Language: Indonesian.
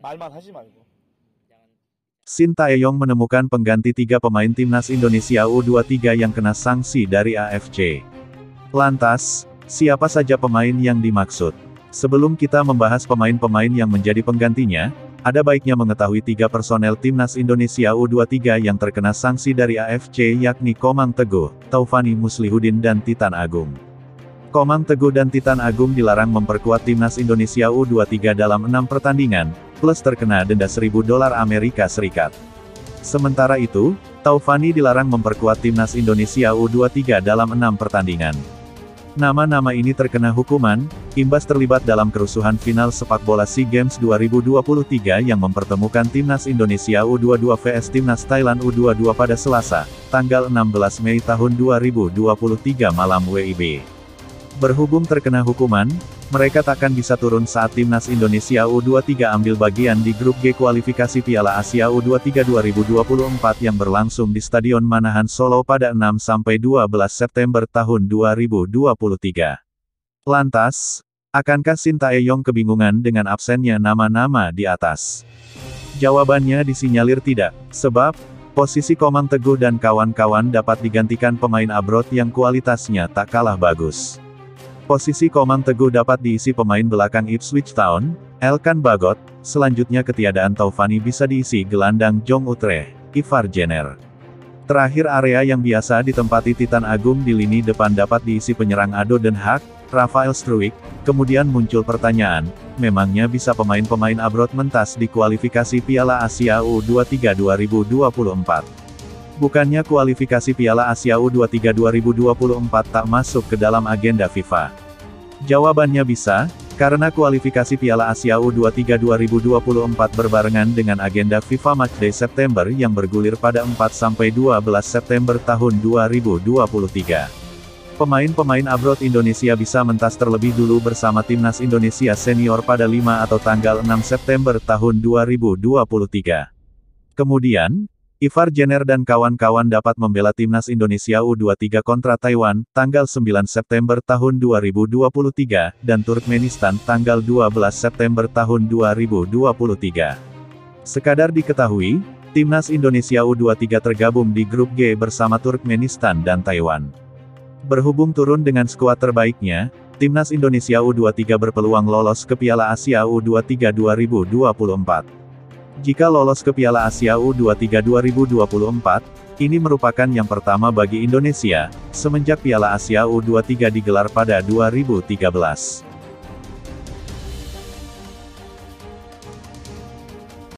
말만 하지 말고. Shin Tae-yong menemukan pengganti 3 pemain timnas Indonesia U23 yang kena sanksi dari AFC. Lantas, siapa saja pemain yang dimaksud? Sebelum kita membahas pemain-pemain yang menjadi penggantinya, ada baiknya mengetahui 3 personel timnas Indonesia U23 yang terkena sanksi dari AFC, yakni Komang Teguh, Taufani Muslihuddin dan Titan Agung. Komang Teguh dan Titan Agung dilarang memperkuat timnas Indonesia U23 dalam 6 pertandingan, plus terkena denda $1.000 Amerika Serikat. Sementara itu, Taufani dilarang memperkuat timnas Indonesia U23 dalam 6 pertandingan. Nama-nama ini terkena hukuman, imbas terlibat dalam kerusuhan final sepak bola SEA Games 2023 yang mempertemukan timnas Indonesia U22 vs timnas Thailand U22 pada Selasa, tanggal 16 Mei tahun 2023 malam WIB. Berhubung terkena hukuman, mereka takkan bisa turun saat timnas Indonesia U23 ambil bagian di grup G kualifikasi Piala Asia U23 2024 yang berlangsung di Stadion Manahan Solo pada 6-12 September tahun 2023. Lantas, akankah Shin Tae-yong kebingungan dengan absennya nama-nama di atas? Jawabannya disinyalir tidak, sebab posisi Komang Teguh dan kawan-kawan dapat digantikan pemain abroad yang kualitasnya tak kalah bagus. Posisi Komang Teguh dapat diisi pemain belakang Ipswich Town, Elkan Bagot, selanjutnya ketiadaan Taufani bisa diisi gelandang Jong Utrecht, Ivar Jenner. Terakhir area yang biasa ditempati Titan Agung di lini depan dapat diisi penyerang Ado Den Haag, Rafael Struijk. Kemudian muncul pertanyaan, memangnya bisa pemain-pemain abroad mentas di kualifikasi Piala Asia U23 2024? Bukannya kualifikasi Piala Asia U23 2024 tak masuk ke dalam agenda FIFA? Jawabannya bisa, karena kualifikasi Piala Asia U23 2024 berbarengan dengan agenda FIFA Matchday September yang bergulir pada 4-12 September tahun 2023. Pemain-pemain abroad Indonesia bisa mentas terlebih dulu bersama timnas Indonesia senior pada 5 atau tanggal 6 September tahun 2023. Kemudian, Ivar Jenner dan kawan-kawan dapat membela timnas Indonesia U23 kontra Taiwan, tanggal 9 September tahun 2023, dan Turkmenistan tanggal 12 September tahun 2023. Sekadar diketahui, timnas Indonesia U23 tergabung di grup G bersama Turkmenistan dan Taiwan. Berhubung turun dengan skuad terbaiknya, timnas Indonesia U23 berpeluang lolos ke Piala Asia U23 2024. Jika lolos ke Piala Asia U23 2024, ini merupakan yang pertama bagi Indonesia, semenjak Piala Asia U23 digelar pada 2013.